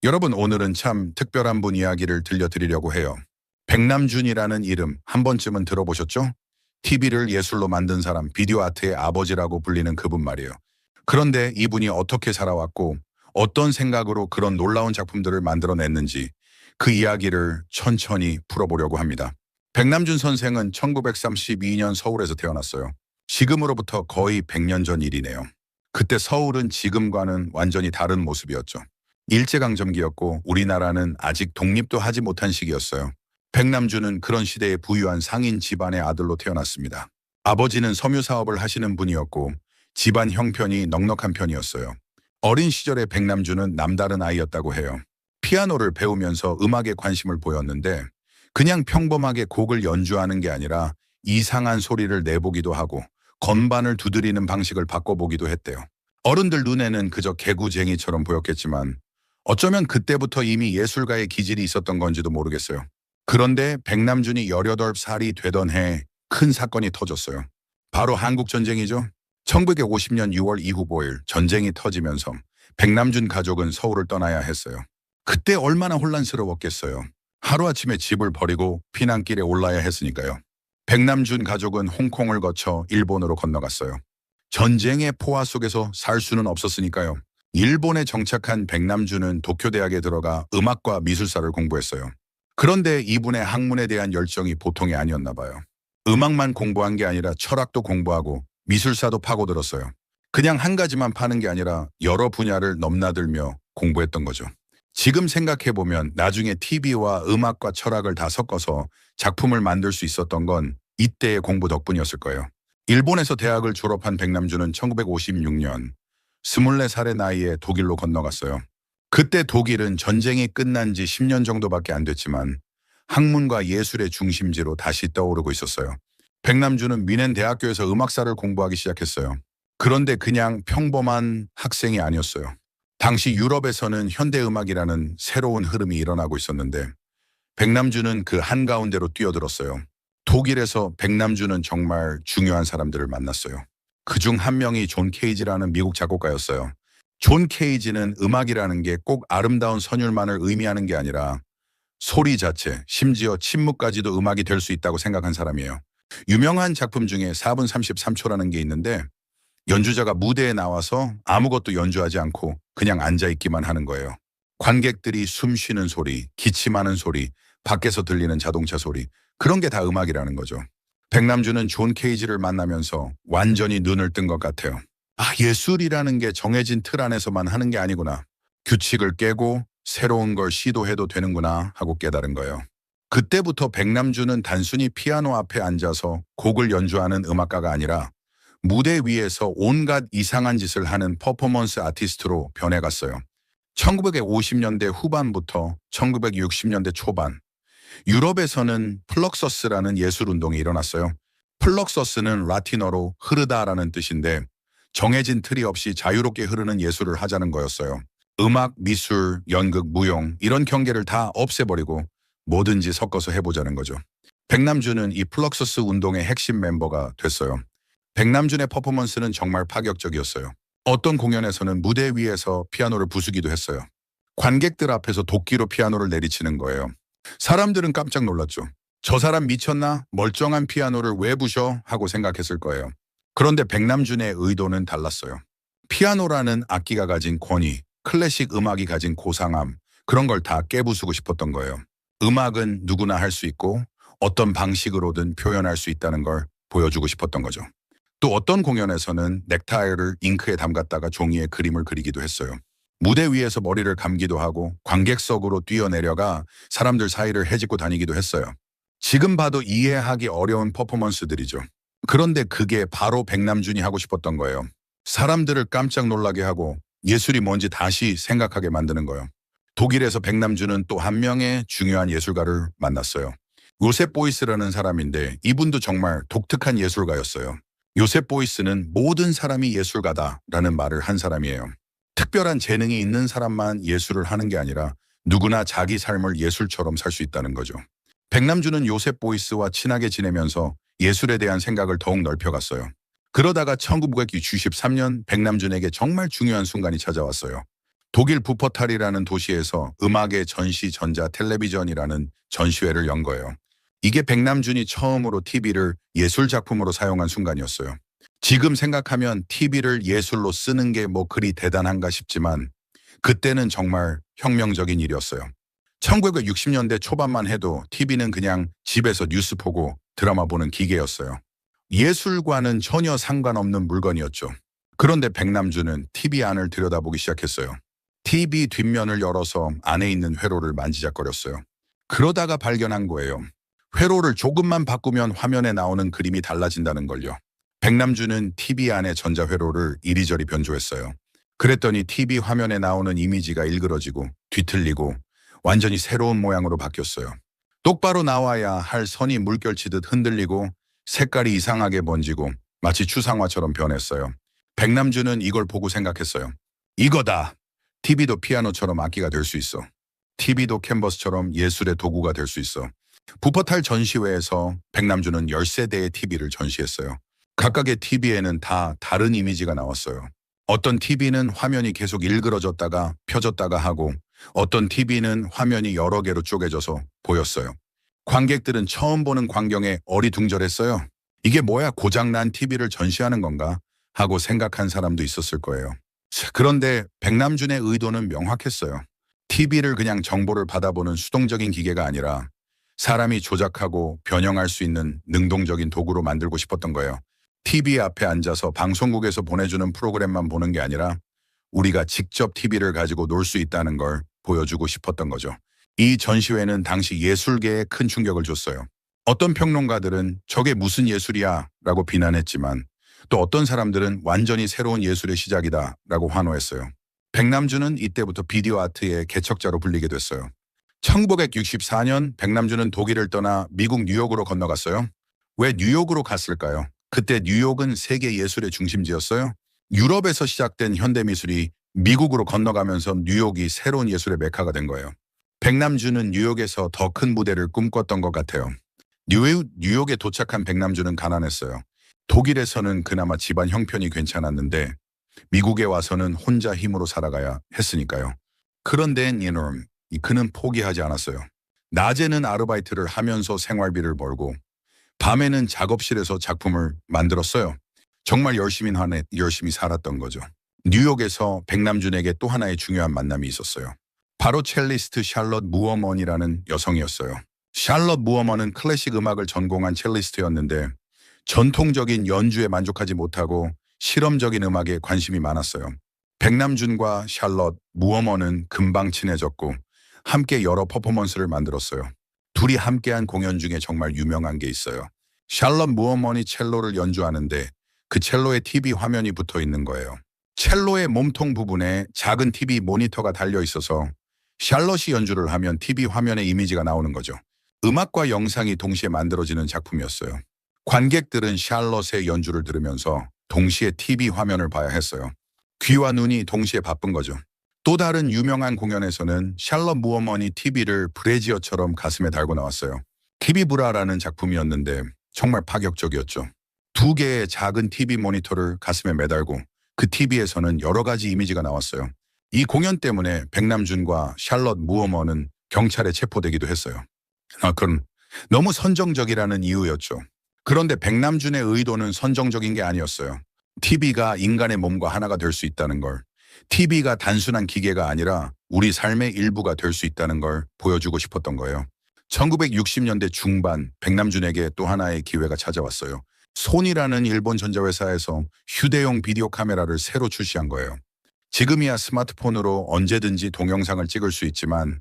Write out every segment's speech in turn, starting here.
여러분, 오늘은 참 특별한 분 이야기를 들려드리려고 해요. 백남준이라는 이름 한 번쯤은 들어보셨죠? TV를 예술로 만든 사람, 비디오 아트의 아버지라고 불리는 그분 말이에요. 그런데 이분이 어떻게 살아왔고 어떤 생각으로 그런 놀라운 작품들을 만들어냈는지 그 이야기를 천천히 풀어보려고 합니다. 백남준 선생은 1932년 서울에서 태어났어요. 지금으로부터 거의 100년 전 일이네요. 그때 서울은 지금과는 완전히 다른 모습이었죠. 일제강점기였고 우리나라는 아직 독립도 하지 못한 시기였어요. 백남준은 그런 시대에 부유한 상인 집안의 아들로 태어났습니다. 아버지는 섬유 사업을 하시는 분이었고 집안 형편이 넉넉한 편이었어요. 어린 시절에 백남준은 남다른 아이였다고 해요. 피아노를 배우면서 음악에 관심을 보였는데 그냥 평범하게 곡을 연주하는 게 아니라 이상한 소리를 내보기도 하고 건반을 두드리는 방식을 바꿔보기도 했대요. 어른들 눈에는 그저 개구쟁이처럼 보였겠지만 어쩌면 그때부터 이미 예술가의 기질이 있었던 건지도 모르겠어요. 그런데 백남준이 18살이 되던 해에 큰 사건이 터졌어요. 바로 한국전쟁이죠. 1950년 6월 이후 5일 전쟁이 터지면서 백남준 가족은 서울을 떠나야 했어요. 그때 얼마나 혼란스러웠겠어요. 하루아침에 집을 버리고 피난길에 올라야 했으니까요. 백남준 가족은 홍콩을 거쳐 일본으로 건너갔어요. 전쟁의 포화 속에서 살 수는 없었으니까요. 일본에 정착한 백남준은 도쿄대학에 들어가 음악과 미술사를 공부했어요. 그런데 이분의 학문에 대한 열정이 보통이 아니었나 봐요. 음악만 공부한 게 아니라 철학도 공부하고 미술사도 파고들었어요. 그냥 한 가지만 파는 게 아니라 여러 분야를 넘나들며 공부했던 거죠. 지금 생각해보면 나중에 TV와 음악과 철학을 다 섞어서 작품을 만들 수 있었던 건 이때의 공부 덕분이었을 거예요. 일본에서 대학을 졸업한 백남준은 1956년 24살의 나이에 독일로 건너갔어요. 그때 독일은 전쟁이 끝난 지 10년 정도밖에 안 됐지만 학문과 예술의 중심지로 다시 떠오르고 있었어요. 백남준은 뮌헨 대학교에서 음악사를 공부하기 시작했어요. 그런데 그냥 평범한 학생이 아니었어요. 당시 유럽에서는 현대음악이라는 새로운 흐름이 일어나고 있었는데 백남준은 그 한가운데로 뛰어들었어요. 독일에서 백남준은 정말 중요한 사람들을 만났어요. 그중 한 명이 존 케이지라는 미국 작곡가였어요. 존 케이지는 음악이라는 게 꼭 아름다운 선율만을 의미하는 게 아니라 소리 자체, 심지어 침묵까지도 음악이 될 수 있다고 생각한 사람이에요. 유명한 작품 중에 4분 33초라는 게 있는데 연주자가 무대에 나와서 아무것도 연주하지 않고 그냥 앉아있기만 하는 거예요. 관객들이 숨 쉬는 소리, 기침하는 소리, 밖에서 들리는 자동차 소리, 그런 게 다 음악이라는 거죠. 백남준은 존 케이지를 만나면서 완전히 눈을 뜬 것 같아요. 아, 예술이라는 게 정해진 틀 안에서만 하는 게 아니구나. 규칙을 깨고 새로운 걸 시도해도 되는구나 하고 깨달은 거예요. 그때부터 백남준은 단순히 피아노 앞에 앉아서 곡을 연주하는 음악가가 아니라 무대 위에서 온갖 이상한 짓을 하는 퍼포먼스 아티스트로 변해갔어요. 1950년대 후반부터 1960년대 초반, 유럽에서는 플럭서스라는 예술운동이 일어났어요. 플럭서스는 라틴어로 흐르다라는 뜻인데 정해진 틀이 없이 자유롭게 흐르는 예술을 하자는 거였어요. 음악, 미술, 연극, 무용 이런 경계를 다 없애버리고 뭐든지 섞어서 해보자는 거죠. 백남준은 이 플럭서스 운동의 핵심 멤버가 됐어요. 백남준의 퍼포먼스는 정말 파격적이었어요. 어떤 공연에서는 무대 위에서 피아노를 부수기도 했어요. 관객들 앞에서 도끼로 피아노를 내리치는 거예요. 사람들은 깜짝 놀랐죠. 저 사람 미쳤나? 멀쩡한 피아노를 왜 부셔? 하고 생각했을 거예요. 그런데 백남준의 의도는 달랐어요. 피아노라는 악기가 가진 권위, 클래식 음악이 가진 고상함, 그런 걸 다 깨부수고 싶었던 거예요. 음악은 누구나 할 수 있고 어떤 방식으로든 표현할 수 있다는 걸 보여주고 싶었던 거죠. 또 어떤 공연에서는 넥타이를 잉크에 담갔다가 종이에 그림을 그리기도 했어요. 무대 위에서 머리를 감기도 하고 관객석으로 뛰어내려가 사람들 사이를 헤집고 다니기도 했어요. 지금 봐도 이해하기 어려운 퍼포먼스들이죠. 그런데 그게 바로 백남준이 하고 싶었던 거예요. 사람들을 깜짝 놀라게 하고 예술이 뭔지 다시 생각하게 만드는 거예요. 독일에서 백남준은 또 한 명의 중요한 예술가를 만났어요. 요셉 보이스라는 사람인데 이분도 정말 독특한 예술가였어요. 요셉 보이스는 모든 사람이 예술가다라는 말을 한 사람이에요. 특별한 재능이 있는 사람만 예술을 하는 게 아니라 누구나 자기 삶을 예술처럼 살 수 있다는 거죠. 백남준은 요셉 보이스와 친하게 지내면서 예술에 대한 생각을 더욱 넓혀갔어요. 그러다가 1963년 백남준에게 정말 중요한 순간이 찾아왔어요. 독일 부퍼탈이라는 도시에서 음악의 전시 전자 텔레비전이라는 전시회를 연 거예요. 이게 백남준이 처음으로 TV를 예술 작품으로 사용한 순간이었어요. 지금 생각하면 TV를 예술로 쓰는 게 뭐 그리 대단한가 싶지만 그때는 정말 혁명적인 일이었어요. 1960년대 초반만 해도 TV는 그냥 집에서 뉴스 보고 드라마 보는 기계였어요. 예술과는 전혀 상관없는 물건이었죠. 그런데 백남준은 TV 안을 들여다보기 시작했어요. TV 뒷면을 열어서 안에 있는 회로를 만지작거렸어요. 그러다가 발견한 거예요. 회로를 조금만 바꾸면 화면에 나오는 그림이 달라진다는 걸요. 백남준은 TV 안의 전자회로를 이리저리 변조했어요. 그랬더니 TV 화면에 나오는 이미지가 일그러지고 뒤틀리고 완전히 새로운 모양으로 바뀌었어요. 똑바로 나와야 할 선이 물결치듯 흔들리고 색깔이 이상하게 번지고 마치 추상화처럼 변했어요. 백남준은 이걸 보고 생각했어요. 이거다! TV도 피아노처럼 악기가 될 수 있어. TV도 캔버스처럼 예술의 도구가 될 수 있어. 부퍼탈 전시회에서 백남준은 13대의 TV를 전시했어요. 각각의 TV에는 다 다른 이미지가 나왔어요. 어떤 TV는 화면이 계속 일그러졌다가 펴졌다가 하고 어떤 TV는 화면이 여러 개로 쪼개져서 보였어요. 관객들은 처음 보는 광경에 어리둥절했어요. 이게 뭐야, 고장난 TV를 전시하는 건가 하고 생각한 사람도 있었을 거예요. 그런데 백남준의 의도는 명확했어요. TV를 그냥 정보를 받아보는 수동적인 기계가 아니라 사람이 조작하고 변형할 수 있는 능동적인 도구로 만들고 싶었던 거예요. TV 앞에 앉아서 방송국에서 보내주는 프로그램만 보는 게 아니라 우리가 직접 TV를 가지고 놀 수 있다는 걸 보여주고 싶었던 거죠. 이 전시회는 당시 예술계에 큰 충격을 줬어요. 어떤 평론가들은 저게 무슨 예술이야 라고 비난했지만 또 어떤 사람들은 완전히 새로운 예술의 시작이다 라고 환호했어요. 백남준은 이때부터 비디오 아트의 개척자로 불리게 됐어요. 1964년 백남준은 독일을 떠나 미국 뉴욕으로 건너갔어요. 왜 뉴욕으로 갔을까요? 그때 뉴욕은 세계 예술의 중심지였어요. 유럽에서 시작된 현대미술이 미국으로 건너가면서 뉴욕이 새로운 예술의 메카가 된 거예요. 백남준은 뉴욕에서 더 큰 무대를 꿈꿨던 것 같아요. 뉴욕에 도착한 백남준은 가난했어요. 독일에서는 그나마 집안 형편이 괜찮았는데 미국에 와서는 혼자 힘으로 살아가야 했으니까요. 그런데 그는 포기하지 않았어요. 낮에는 아르바이트를 하면서 생활비를 벌고 밤에는 작업실에서 작품을 만들었어요. 정말 열심히 살았던 거죠. 뉴욕에서 백남준에게 또 하나의 중요한 만남이 있었어요. 바로 첼리스트 샬럿 무어먼이라는 여성이었어요. 샬럿 무어먼은 클래식 음악을 전공한 첼리스트였는데 전통적인 연주에 만족하지 못하고 실험적인 음악에 관심이 많았어요. 백남준과 샬럿 무어먼은 금방 친해졌고 함께 여러 퍼포먼스를 만들었어요. 둘이 함께한 공연 중에 정말 유명한 게 있어요. 샬럿 무어먼이 첼로를 연주하는데 그 첼로에 TV 화면이 붙어 있는 거예요. 첼로의 몸통 부분에 작은 TV 모니터가 달려 있어서 샬럿이 연주를 하면 TV 화면에 이미지가 나오는 거죠. 음악과 영상이 동시에 만들어지는 작품이었어요. 관객들은 샬럿의 연주를 들으면서 동시에 TV 화면을 봐야 했어요. 귀와 눈이 동시에 바쁜 거죠. 또 다른 유명한 공연에서는 샬럿 무어먼이 TV를 브래지어처럼 가슴에 달고 나왔어요. TV 브라라는 작품이었는데 정말 파격적이었죠. 2개의 작은 TV 모니터를 가슴에 매달고 그 TV에서는 여러 가지 이미지가 나왔어요. 이 공연 때문에 백남준과 샬럿 무어먼은 경찰에 체포되기도 했어요. 그건 너무 선정적이라는 이유였죠. 그런데 백남준의 의도는 선정적인 게 아니었어요. TV가 인간의 몸과 하나가 될 수 있다는 걸, TV가 단순한 기계가 아니라 우리 삶의 일부가 될 수 있다는 걸 보여주고 싶었던 거예요. 1960년대 중반 백남준에게 또 하나의 기회가 찾아왔어요. 소니라는 일본 전자회사에서 휴대용 비디오 카메라를 새로 출시한 거예요. 지금이야 스마트폰으로 언제든지 동영상을 찍을 수 있지만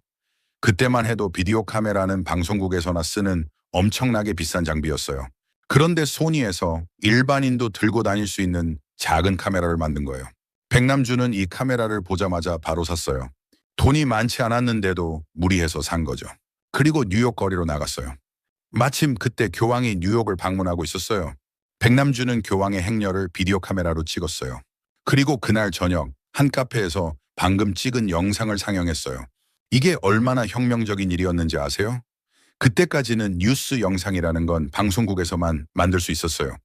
그때만 해도 비디오 카메라는 방송국에서나 쓰는 엄청나게 비싼 장비였어요. 그런데 소니에서 일반인도 들고 다닐 수 있는 작은 카메라를 만든 거예요. 백남준은 이 카메라를 보자마자 바로 샀어요. 돈이 많지 않았는데도 무리해서 산 거죠. 그리고 뉴욕 거리로 나갔어요. 마침 그때 교황이 뉴욕을 방문하고 있었어요. 백남준은 교황의 행렬을 비디오 카메라로 찍었어요. 그리고 그날 저녁 한 카페에서 방금 찍은 영상을 상영했어요. 이게 얼마나 혁명적인 일이었는지 아세요? 그때까지는 뉴스 영상이라는 건 방송국에서만 만들 수 있었어요.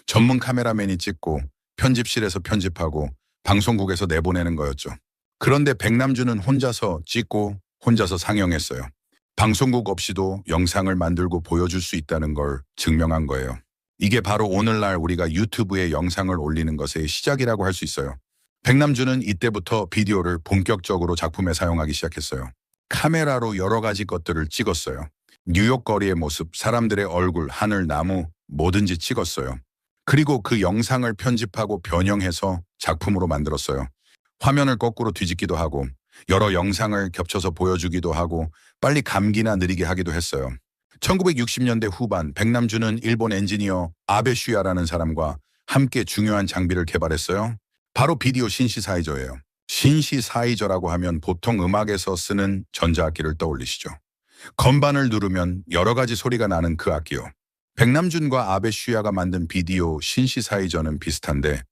전문 카메라맨이 찍고 편집실에서 편집하고 방송국에서 내보내는 거였죠. 그런데 백남준은 혼자서 찍고 혼자서 상영했어요. 방송국 없이도 영상을 만들고 보여줄 수 있다는 걸 증명한 거예요. 이게 바로 오늘날 우리가 유튜브에 영상을 올리는 것의 시작이라고 할 수 있어요. 백남준은 이때부터 비디오를 본격적으로 작품에 사용하기 시작했어요. 카메라로 여러 가지 것들을 찍었어요. 뉴욕 거리의 모습, 사람들의 얼굴, 하늘, 나무 뭐든지 찍었어요. 그리고 그 영상을 편집하고 변형해서 작품으로 만들었어요. 화면을 거꾸로 뒤집기도 하고 여러 영상을 겹쳐서 보여주기도 하고 빨리 감기나 느리게 하기도 했어요. 1960년대 후반 백남준은 일본 엔지니어 아베 슈야라는 사람과 함께 중요한 장비를 개발했어요. 바로 비디오 신시사이저예요. 신시사이저라고 하면 보통 음악에서 쓰는 전자악기를 떠올리시죠. 건반을 누르면 여러 가지 소리가 나는 그 악기요. 백남준과 아베 슈야가 만든 비디오 신시사이저는 비슷한데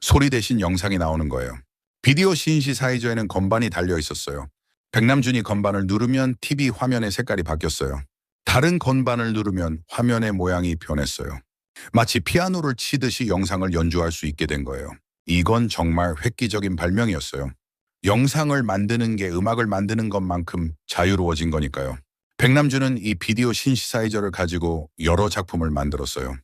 소리 대신 영상이 나오는 거예요. 비디오 신시사이저에는 건반이 달려 있었어요. 백남준이 건반을 누르면 TV 화면의 색깔이 바뀌었어요. 다른 건반을 누르면 화면의 모양이 변했어요. 마치 피아노를 치듯이 영상을 연주할 수 있게 된 거예요. 이건 정말 획기적인 발명이었어요. 영상을 만드는 게 음악을 만드는 것만큼 자유로워진 거니까요. 백남준은 이 비디오 신시사이저를 가지고 여러 작품을 만들었어요.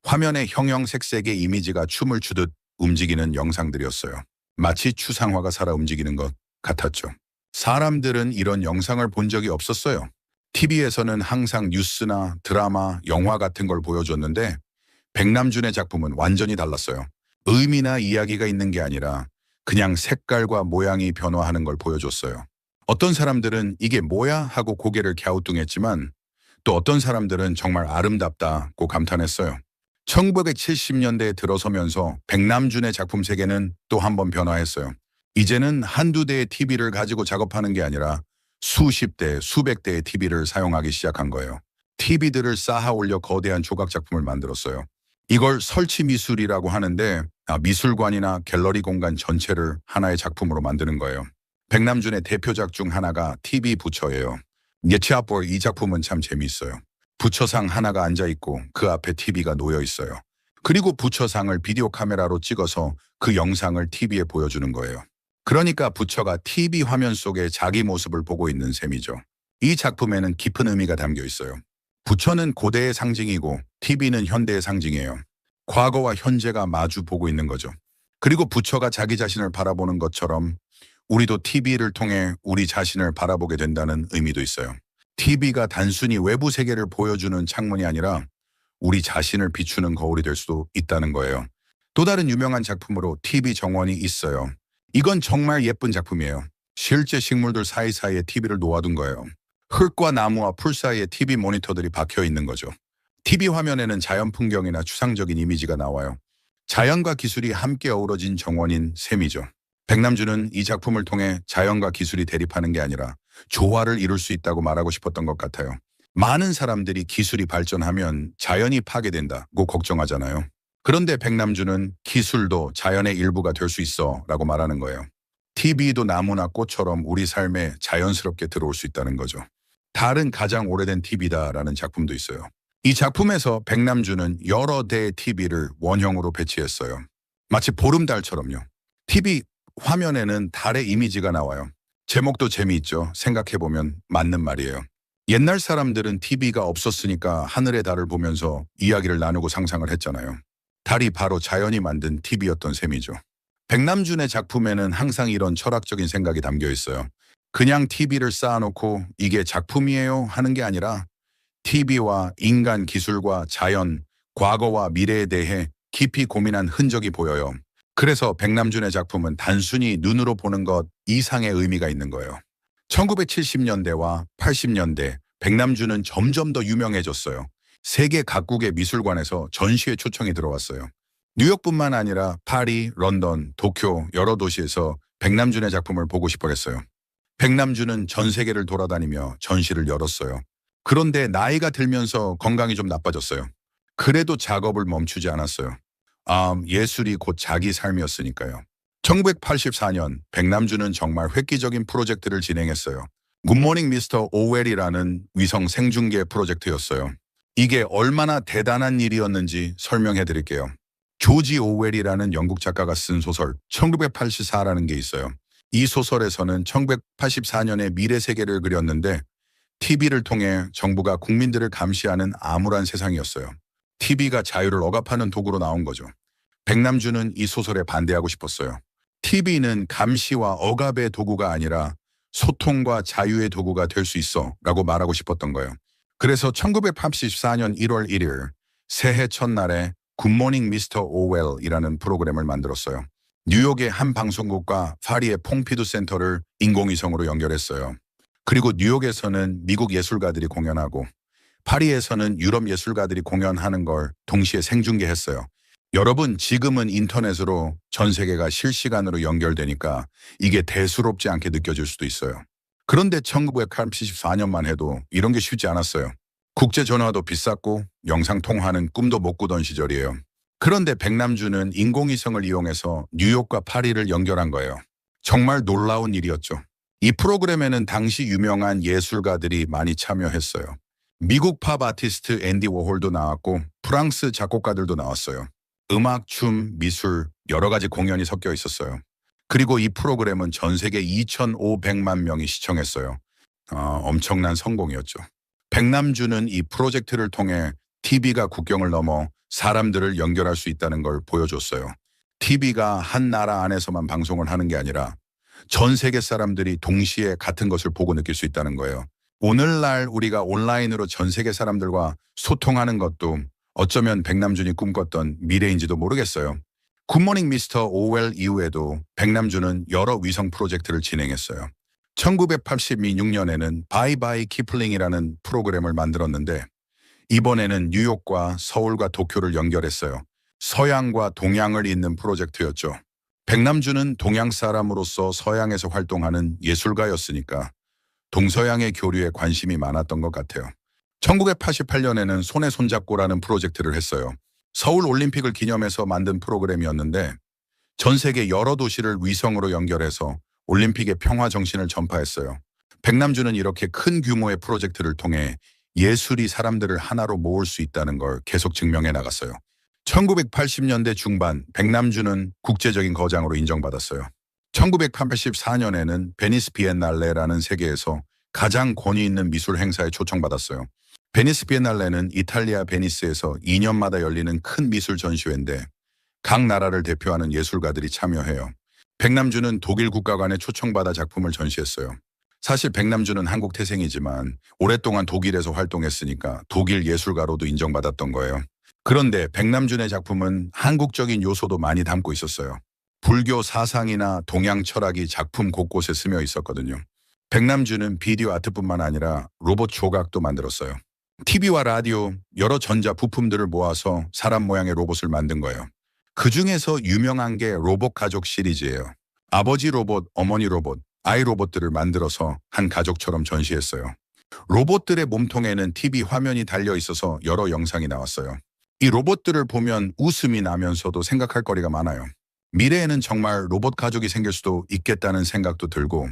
화면에 형형색색의 이미지가 춤을 추듯 움직이는 영상들이었어요. 마치 추상화가 살아 움직이는 것 같았죠. 사람들은 이런 영상을 본 적이 없었어요. TV에서는 항상 뉴스나 드라마, 영화 같은 걸 보여줬는데 백남준의 작품은 완전히 달랐어요. 의미나 이야기가 있는 게 아니라 그냥 색깔과 모양이 변화하는 걸 보여줬어요. 어떤 사람들은 이게 뭐야 하고 고개를 갸우뚱했지만 또 어떤 사람들은 정말 아름답다고 감탄했어요. 1970년대에 들어서면서 백남준의 작품 세계는 또 한 번 변화했어요. 이제는 한두 대의 TV를 가지고 작업하는 게 아니라 수십 대, 수백 대의 TV를 사용하기 시작한 거예요. TV들을 쌓아 올려 거대한 조각 작품을 만들었어요. 이걸 설치 미술이라고 하는데 미술관이나 갤러리 공간 전체를 하나의 작품으로 만드는 거예요. 백남준의 대표작 중 하나가 TV 부처예요. 예치아볼 이 작품은 참 재미있어요. 부처상 하나가 앉아있고 그 앞에 TV가 놓여 있어요. 그리고 부처상을 비디오 카메라로 찍어서 그 영상을 TV에 보여주는 거예요. 그러니까 부처가 TV 화면 속에 자기 모습을 보고 있는 셈이죠. 이 작품에는 깊은 의미가 담겨 있어요. 부처는 고대의 상징이고 TV는 현대의 상징이에요. 과거와 현재가 마주 보고 있는 거죠. 그리고 부처가 자기 자신을 바라보는 것처럼 우리도 TV를 통해 우리 자신을 바라보게 된다는 의미도 있어요. TV가 단순히 외부 세계를 보여주는 창문이 아니라 우리 자신을 비추는 거울이 될 수도 있다는 거예요. 또 다른 유명한 작품으로 TV 정원이 있어요. 이건 정말 예쁜 작품이에요. 실제 식물들 사이사이에 TV를 놓아둔 거예요. 흙과 나무와 풀 사이에 TV 모니터들이 박혀 있는 거죠. TV 화면에는 자연 풍경이나 추상적인 이미지가 나와요. 자연과 기술이 함께 어우러진 정원인 셈이죠. 백남준은 이 작품을 통해 자연과 기술이 대립하는 게 아니라 조화를 이룰 수 있다고 말하고 싶었던 것 같아요. 많은 사람들이 기술이 발전하면 자연이 파괴된다고 걱정하잖아요. 그런데 백남준은 기술도 자연의 일부가 될 수 있어 라고 말하는 거예요. TV도 나무나 꽃처럼 우리 삶에 자연스럽게 들어올 수 있다는 거죠. 달은 가장 오래된 TV다라는 작품도 있어요. 이 작품에서 백남준은 여러 대의 TV를 원형으로 배치했어요. 마치 보름달처럼요. TV 화면에는 달의 이미지가 나와요. 제목도 재미있죠. 생각해보면 맞는 말이에요. 옛날 사람들은 TV가 없었으니까 하늘의 달을 보면서 이야기를 나누고 상상을 했잖아요. 달이 바로 자연이 만든 TV였던 셈이죠. 백남준의 작품에는 항상 이런 철학적인 생각이 담겨 있어요. 그냥 TV를 쌓아놓고 이게 작품이에요 하는 게 아니라 TV와 인간 기술과 자연, 과거와 미래에 대해 깊이 고민한 흔적이 보여요. 그래서 백남준의 작품은 단순히 눈으로 보는 것 이상의 의미가 있는 거예요. 1970년대와 80년대 백남준은 점점 더 유명해졌어요. 세계 각국의 미술관에서 전시회 초청이 들어왔어요. 뉴욕뿐만 아니라 파리, 런던, 도쿄 여러 도시에서 백남준의 작품을 보고 싶어 했어요. 백남준은 전 세계를 돌아다니며 전시를 열었어요. 그런데 나이가 들면서 건강이 좀 나빠졌어요. 그래도 작업을 멈추지 않았어요. 예술이 곧 자기 삶이었으니까요. 1984년 백남준은 정말 획기적인 프로젝트를 진행했어요. 굿모닝 미스터 오웰이라는 위성 생중계 프로젝트였어요. 이게 얼마나 대단한 일이었는지 설명해 드릴게요. 조지 오웰이라는 영국 작가가 쓴 소설 1984라는 게 있어요. 이 소설에서는 1984년의 미래 세계를 그렸는데 TV를 통해 정부가 국민들을 감시하는 암울한 세상이었어요. TV가 자유를 억압하는 도구로 나온 거죠. 백남준은 이 소설에 반대하고 싶었어요. TV는 감시와 억압의 도구가 아니라 소통과 자유의 도구가 될 수 있어 라고 말하고 싶었던 거예요. 그래서 1984년 1월 1일 새해 첫날에 굿모닝 미스터 오웰이라는 프로그램을 만들었어요. 뉴욕의 한 방송국과 파리의 퐁피두 센터를 인공위성으로 연결했어요. 그리고 뉴욕에서는 미국 예술가들이 공연하고 파리에서는 유럽 예술가들이 공연하는 걸 동시에 생중계했어요. 여러분, 지금은 인터넷으로 전 세계가 실시간으로 연결되니까 이게 대수롭지 않게 느껴질 수도 있어요. 그런데 1984년만 해도 이런 게 쉽지 않았어요. 국제전화도 비쌌고 영상통화는 꿈도 못 꾸던 시절이에요. 그런데 백남준은 인공위성을 이용해서 뉴욕과 파리를 연결한 거예요. 정말 놀라운 일이었죠. 이 프로그램에는 당시 유명한 예술가들이 많이 참여했어요. 미국 팝 아티스트 앤디 워홀도 나왔고 프랑스 작곡가들도 나왔어요. 음악, 춤, 미술 여러 가지 공연이 섞여 있었어요. 그리고 이 프로그램은 전 세계 2,500만 명이 시청했어요. 엄청난 성공이었죠. 백남준은 이 프로젝트를 통해 TV가 국경을 넘어 사람들을 연결할 수 있다는 걸 보여줬어요. TV가 한 나라 안에서만 방송을 하는 게 아니라 전 세계 사람들이 동시에 같은 것을 보고 느낄 수 있다는 거예요. 오늘날 우리가 온라인으로 전 세계 사람들과 소통하는 것도 어쩌면 백남준이 꿈꿨던 미래인지도 모르겠어요. 굿모닝 미스터 오웰 이후에도 백남준은 여러 위성 프로젝트를 진행했어요. 1986년에는 바이바이 키플링이라는 프로그램을 만들었는데 이번에는 뉴욕과 서울과 도쿄를 연결했어요. 서양과 동양을 잇는 프로젝트였죠. 백남준은 동양 사람으로서 서양에서 활동하는 예술가였으니까 동서양의 교류에 관심이 많았던 것 같아요. 1988년에는 손에 손잡고라는 프로젝트를 했어요. 서울 올림픽을 기념해서 만든 프로그램이었는데 전 세계 여러 도시를 위성으로 연결해서 올림픽의 평화 정신을 전파했어요. 백남준은 이렇게 큰 규모의 프로젝트를 통해 예술이 사람들을 하나로 모을 수 있다는 걸 계속 증명해 나갔어요. 1980년대 중반 백남준은 국제적인 거장으로 인정받았어요. 1984년에는 베니스 비엔날레라는 세계에서 가장 권위 있는 미술 행사에 초청받았어요. 베니스 비엔날레는 이탈리아 베니스에서 2년마다 열리는 큰 미술 전시회인데 각 나라를 대표하는 예술가들이 참여해요. 백남준은 독일 국가관에 초청받아 작품을 전시했어요. 사실 백남준은 한국 태생이지만 오랫동안 독일에서 활동했으니까 독일 예술가로도 인정받았던 거예요. 그런데 백남준의 작품은 한국적인 요소도 많이 담고 있었어요. 불교 사상이나 동양 철학이 작품 곳곳에 스며 있었거든요. 백남준은 비디오 아트뿐만 아니라 로봇 조각도 만들었어요. TV와 라디오, 여러 전자 부품들을 모아서 사람 모양의 로봇을 만든 거예요. 그 중에서 유명한 게 로봇 가족 시리즈예요. 아버지 로봇, 어머니 로봇, 아이 로봇들을 만들어서 한 가족처럼 전시했어요. 로봇들의 몸통에는 TV 화면이 달려 있어서 여러 영상이 나왔어요. 이 로봇들을 보면 웃음이 나면서도 생각할 거리가 많아요. 미래에는 정말 로봇 가족이 생길 수도 있겠다는 생각도 들고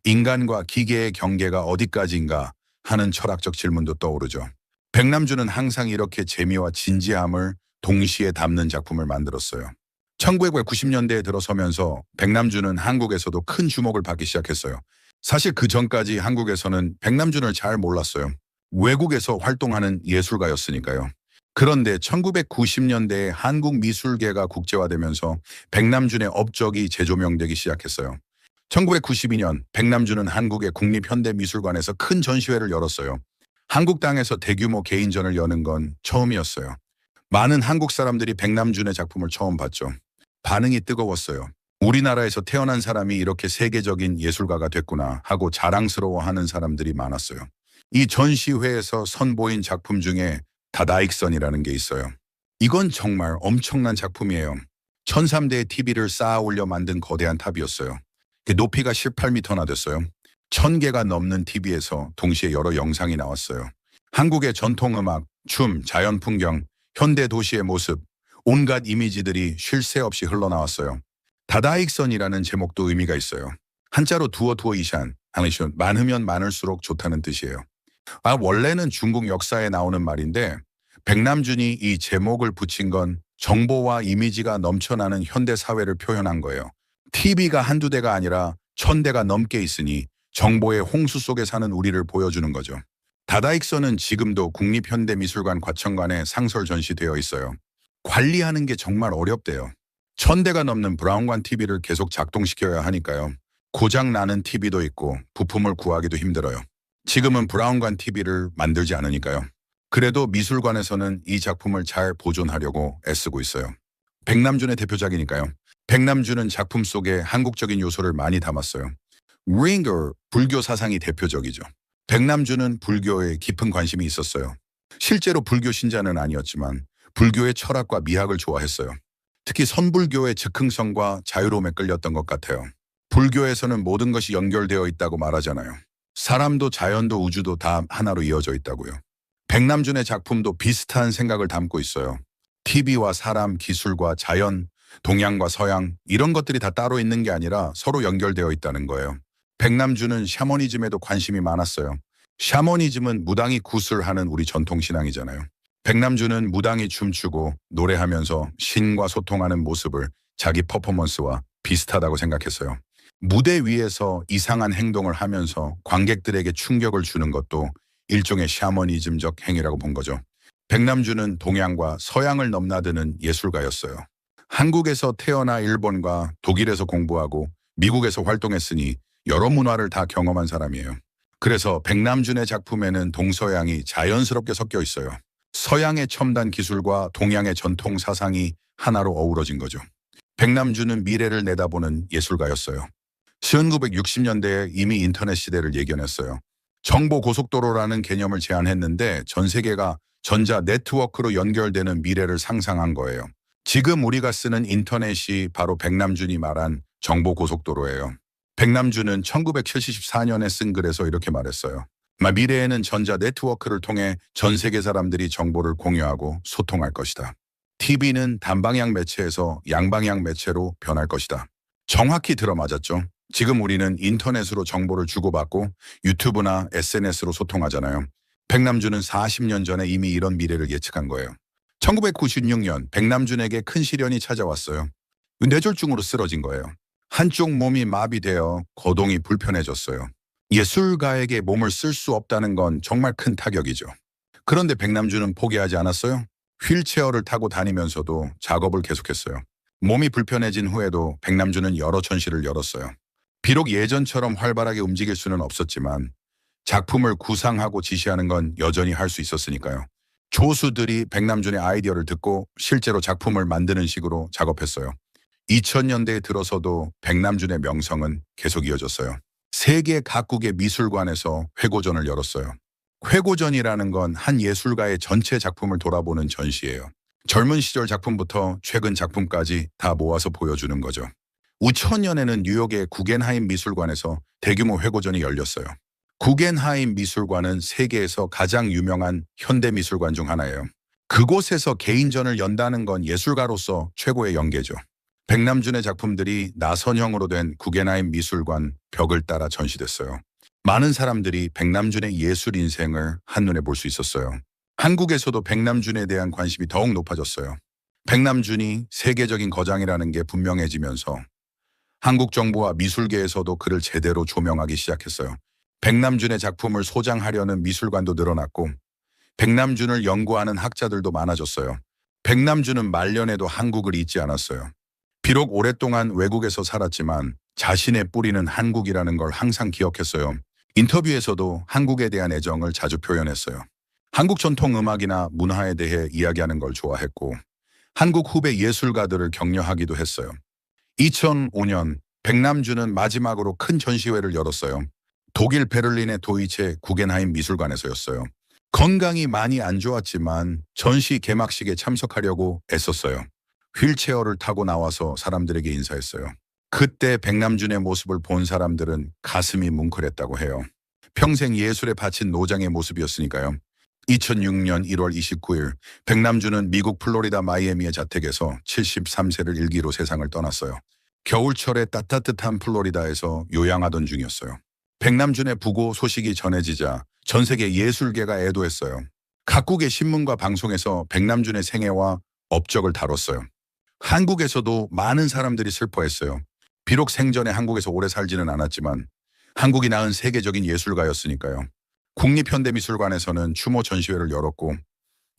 인간과 기계의 경계가 어디까지인가 하는 철학적 질문도 떠오르죠. 백남준은 항상 이렇게 재미와 진지함을 동시에 담는 작품을 만들었어요. 1990년대에 들어서면서 백남준은 한국에서도 큰 주목을 받기 시작했어요. 사실 그 전까지 한국에서는 백남준을 잘 몰랐어요. 외국에서 활동하는 예술가였으니까요. 그런데 1990년대에 한국 미술계가 국제화되면서 백남준의 업적이 재조명되기 시작했어요. 1992년 백남준은 한국의 국립현대미술관에서 큰 전시회를 열었어요. 한국 땅에서 대규모 개인전을 여는 건 처음이었어요. 많은 한국 사람들이 백남준의 작품을 처음 봤죠. 반응이 뜨거웠어요. 우리나라에서 태어난 사람이 이렇게 세계적인 예술가가 됐구나 하고 자랑스러워하는 사람들이 많았어요. 이 전시회에서 선보인 작품 중에 다다익선이라는 게 있어요. 이건 정말 엄청난 작품이에요. 1003대의 TV를 쌓아 올려 만든 거대한 탑이었어요. 높이가 18m나 됐어요. 1000개가 넘는 TV에서 동시에 여러 영상이 나왔어요. 한국의 전통음악, 춤, 자연풍경, 현대 도시의 모습, 온갖 이미지들이 쉴 새 없이 흘러나왔어요. 다다익선이라는 제목도 의미가 있어요. 한자로 두어 이샨, 많으면 많을수록 좋다는 뜻이에요. 원래는 중국 역사에 나오는 말인데 백남준이 이 제목을 붙인 건 정보와 이미지가 넘쳐나는 현대 사회를 표현한 거예요. TV가 한두 대가 아니라 1000대가 넘게 있으니 정보의 홍수 속에 사는 우리를 보여주는 거죠. 다다익선은 지금도 국립현대미술관 과천관에 상설 전시되어 있어요. 관리하는 게 정말 어렵대요. 1000대가 넘는 브라운관 TV를 계속 작동시켜야 하니까요. 고장 나는 TV도 있고 부품을 구하기도 힘들어요. 지금은 브라운관 TV를 만들지 않으니까요. 그래도 미술관에서는 이 작품을 잘 보존하려고 애쓰고 있어요. 백남준의 대표작이니까요. 백남준은 작품 속에 한국적인 요소를 많이 담았어요. 링거, 불교 사상이 대표적이죠. 백남준은 불교에 깊은 관심이 있었어요. 실제로 불교 신자는 아니었지만 불교의 철학과 미학을 좋아했어요. 특히 선불교의 즉흥성과 자유로움에 끌렸던 것 같아요. 불교에서는 모든 것이 연결되어 있다고 말하잖아요. 사람도 자연도 우주도 다 하나로 이어져 있다고요. 백남준의 작품도 비슷한 생각을 담고 있어요. TV와 사람, 기술과 자연, 동양과 서양 이런 것들이 다 따로 있는 게 아니라 서로 연결되어 있다는 거예요. 백남준은 샤머니즘에도 관심이 많았어요. 샤머니즘은 무당이 구슬하는 우리 전통신앙이잖아요. 백남준은 무당이 춤추고 노래하면서 신과 소통하는 모습을 자기 퍼포먼스와 비슷하다고 생각했어요. 무대 위에서 이상한 행동을 하면서 관객들에게 충격을 주는 것도 일종의 샤머니즘적 행위라고 본 거죠. 백남준은 동양과 서양을 넘나드는 예술가였어요. 한국에서 태어나 일본과 독일에서 공부하고 미국에서 활동했으니 여러 문화를 다 경험한 사람이에요. 그래서 백남준의 작품에는 동서양이 자연스럽게 섞여 있어요. 서양의 첨단 기술과 동양의 전통 사상이 하나로 어우러진 거죠. 백남준은 미래를 내다보는 예술가였어요. 1960년대에 이미 인터넷 시대를 예견했어요. 정보 고속도로라는 개념을 제안했는데 전 세계가 전자 네트워크로 연결되는 미래를 상상한 거예요. 지금 우리가 쓰는 인터넷이 바로 백남준이 말한 정보 고속도로예요. 백남준은 1974년에 쓴 글에서 이렇게 말했어요. 미래에는 전자 네트워크를 통해 전 세계 사람들이 정보를 공유하고 소통할 것이다. TV는 단방향 매체에서 양방향 매체로 변할 것이다. 정확히 들어맞았죠. 지금 우리는 인터넷으로 정보를 주고받고 유튜브나 SNS로 소통하잖아요. 백남준은 40년 전에 이미 이런 미래를 예측한 거예요. 1996년 백남준에게 큰 시련이 찾아왔어요. 뇌졸중으로 쓰러진 거예요. 한쪽 몸이 마비되어 거동이 불편해졌어요. 예술가에게 몸을 쓸 수 없다는 건 정말 큰 타격이죠. 그런데 백남준은 포기하지 않았어요. 휠체어를 타고 다니면서도 작업을 계속했어요. 몸이 불편해진 후에도 백남준은 여러 전시를 열었어요. 비록 예전처럼 활발하게 움직일 수는 없었지만 작품을 구상하고 지시하는 건 여전히 할 수 있었으니까요. 조수들이 백남준의 아이디어를 듣고 실제로 작품을 만드는 식으로 작업했어요. 2000년대에 들어서도 백남준의 명성은 계속 이어졌어요. 세계 각국의 미술관에서 회고전을 열었어요. 회고전이라는 건 한 예술가의 전체 작품을 돌아보는 전시예요. 젊은 시절 작품부터 최근 작품까지 다 모아서 보여주는 거죠. 2000년에는 뉴욕의 구겐하임 미술관에서 대규모 회고전이 열렸어요. 구겐하임 미술관은 세계에서 가장 유명한 현대미술관 중 하나예요. 그곳에서 개인전을 연다는 건 예술가로서 최고의 연계죠. 백남준의 작품들이 나선형으로 된 구겐하임 미술관 벽을 따라 전시됐어요. 많은 사람들이 백남준의 예술 인생을 한눈에 볼 수 있었어요. 한국에서도 백남준에 대한 관심이 더욱 높아졌어요. 백남준이 세계적인 거장이라는 게 분명해지면서 한국 정부와 미술계에서도 그를 제대로 조명하기 시작했어요. 백남준의 작품을 소장하려는 미술관도 늘어났고 백남준을 연구하는 학자들도 많아졌어요. 백남준은 말년에도 한국을 잊지 않았어요. 비록 오랫동안 외국에서 살았지만 자신의 뿌리는 한국이라는 걸 항상 기억했어요. 인터뷰에서도 한국에 대한 애정을 자주 표현했어요. 한국 전통 음악이나 문화에 대해 이야기하는 걸 좋아했고 한국 후배 예술가들을 격려하기도 했어요. 2005년 백남준은 마지막으로 큰 전시회를 열었어요. 독일 베를린의 도이체 구겐하임 미술관에서였어요. 건강이 많이 안 좋았지만 전시 개막식에 참석하려고 애썼어요. 휠체어를 타고 나와서 사람들에게 인사했어요. 그때 백남준의 모습을 본 사람들은 가슴이 뭉클했다고 해요. 평생 예술에 바친 노장의 모습이었으니까요. 2006년 1월 29일 백남준은 미국 플로리다 마이애미의 자택에서 73세를 일기로 세상을 떠났어요. 겨울철에 따뜻한 플로리다에서 요양하던 중이었어요. 백남준의 부고 소식이 전해지자 전 세계 예술계가 애도했어요. 각국의 신문과 방송에서 백남준의 생애와 업적을 다뤘어요. 한국에서도 많은 사람들이 슬퍼했어요. 비록 생전에 한국에서 오래 살지는 않았지만 한국이 낳은 세계적인 예술가였으니까요. 국립현대미술관에서는 추모 전시회를 열었고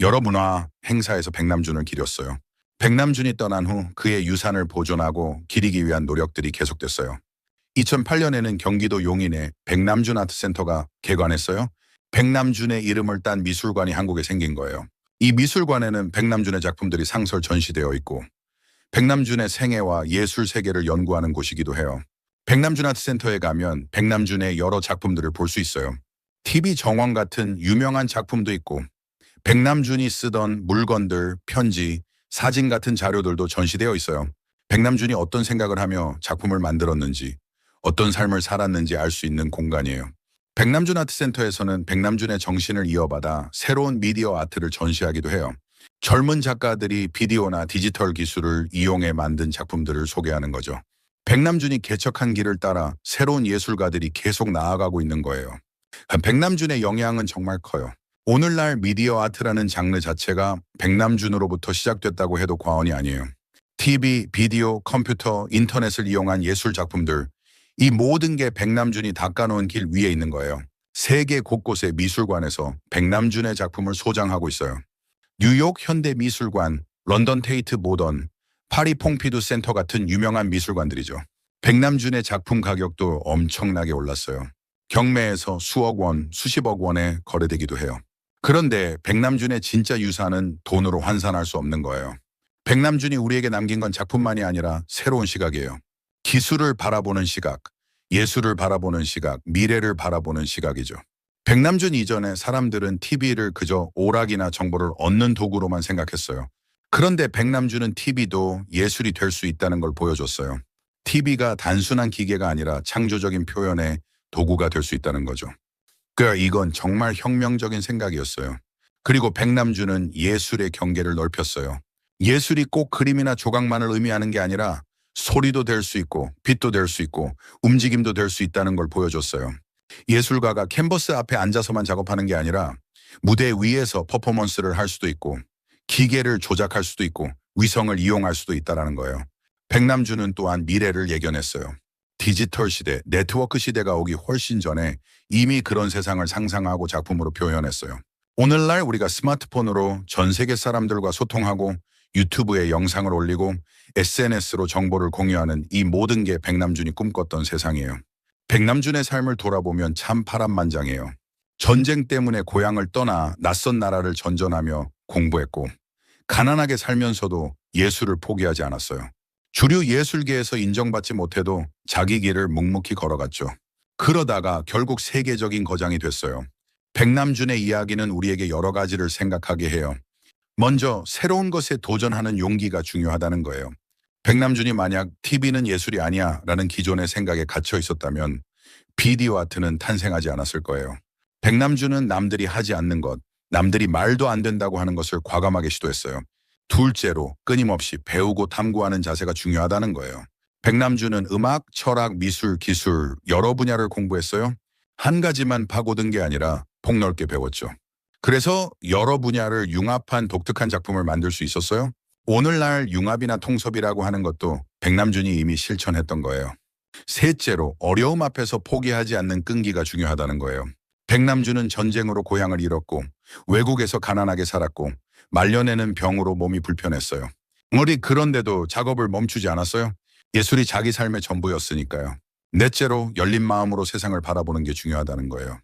여러 문화 행사에서 백남준을 기렸어요. 백남준이 떠난 후 그의 유산을 보존하고 기리기 위한 노력들이 계속됐어요. 2008년에는 경기도 용인에 백남준 아트센터가 개관했어요. 백남준의 이름을 딴 미술관이 한국에 생긴 거예요. 이 미술관에는 백남준의 작품들이 상설 전시되어 있고 백남준의 생애와 예술 세계를 연구하는 곳이기도 해요. 백남준 아트센터에 가면 백남준의 여러 작품들을 볼 수 있어요. TV 정원 같은 유명한 작품도 있고 백남준이 쓰던 물건들, 편지, 사진 같은 자료들도 전시되어 있어요. 백남준이 어떤 생각을 하며 작품을 만들었는지, 어떤 삶을 살았는지 알 수 있는 공간이에요. 백남준 아트센터에서는 백남준의 정신을 이어받아 새로운 미디어 아트를 전시하기도 해요. 젊은 작가들이 비디오나 디지털 기술을 이용해 만든 작품들을 소개하는 거죠. 백남준이 개척한 길을 따라 새로운 예술가들이 계속 나아가고 있는 거예요. 백남준의 영향은 정말 커요. 오늘날 미디어 아트라는 장르 자체가 백남준으로부터 시작됐다고 해도 과언이 아니에요. TV, 비디오, 컴퓨터, 인터넷을 이용한 예술 작품들, 이 모든 게 백남준이 닦아놓은 길 위에 있는 거예요. 세계 곳곳의 미술관에서 백남준의 작품을 소장하고 있어요. 뉴욕 현대미술관, 런던 테이트 모던, 파리 퐁피두 센터 같은 유명한 미술관들이죠. 백남준의 작품 가격도 엄청나게 올랐어요. 경매에서 수억 원, 수십억 원에 거래되기도 해요. 그런데 백남준의 진짜 유산은 돈으로 환산할 수 없는 거예요. 백남준이 우리에게 남긴 건 작품만이 아니라 새로운 시각이에요. 기술을 바라보는 시각, 예술을 바라보는 시각, 미래를 바라보는 시각이죠. 백남준 이전에 사람들은 TV를 그저 오락이나 정보를 얻는 도구로만 생각했어요. 그런데 백남준은 TV도 예술이 될 수 있다는 걸 보여줬어요. TV가 단순한 기계가 아니라 창조적인 표현의 도구가 될 수 있다는 거죠. 이건 정말 혁명적인 생각이었어요. 그리고 백남준은 예술의 경계를 넓혔어요. 예술이 꼭 그림이나 조각만을 의미하는 게 아니라 소리도 될 수 있고 빛도 될 수 있고 움직임도 될 수 있다는 걸 보여줬어요. 예술가가 캔버스 앞에 앉아서만 작업하는 게 아니라 무대 위에서 퍼포먼스를 할 수도 있고 기계를 조작할 수도 있고 위성을 이용할 수도 있다는 거예요. 백남준은 또한 미래를 예견했어요. 디지털 시대, 네트워크 시대가 오기 훨씬 전에 이미 그런 세상을 상상하고 작품으로 표현했어요. 오늘날 우리가 스마트폰으로 전 세계 사람들과 소통하고 유튜브에 영상을 올리고 SNS로 정보를 공유하는 이 모든 게 백남준이 꿈꿨던 세상이에요. 백남준의 삶을 돌아보면 참 파란만장해요. 전쟁 때문에 고향을 떠나 낯선 나라를 전전하며 공부했고 가난하게 살면서도 예술을 포기하지 않았어요. 주류 예술계에서 인정받지 못해도 자기 길을 묵묵히 걸어갔죠. 그러다가 결국 세계적인 거장이 됐어요. 백남준의 이야기는 우리에게 여러 가지를 생각하게 해요. 먼저 새로운 것에 도전하는 용기가 중요하다는 거예요. 백남준이 만약 TV는 예술이 아니야 라는 기존의 생각에 갇혀 있었다면 비디오 아트는 탄생하지 않았을 거예요. 백남준은 남들이 하지 않는 것, 남들이 말도 안 된다고 하는 것을 과감하게 시도했어요. 둘째로 끊임없이 배우고 탐구하는 자세가 중요하다는 거예요. 백남준은 음악, 철학, 미술, 기술 여러 분야를 공부했어요. 한 가지만 파고든 게 아니라 폭넓게 배웠죠. 그래서 여러 분야를 융합한 독특한 작품을 만들 수 있었어요. 오늘날 융합이나 통섭이라고 하는 것도 백남준이 이미 실천했던 거예요. 셋째로 어려움 앞에서 포기하지 않는 끈기가 중요하다는 거예요. 백남준은 전쟁으로 고향을 잃었고 외국에서 가난하게 살았고 말년에는 병으로 몸이 불편했어요. 그런데도 작업을 멈추지 않았어요. 예술이 자기 삶의 전부였으니까요. 넷째로 열린 마음으로 세상을 바라보는 게 중요하다는 거예요.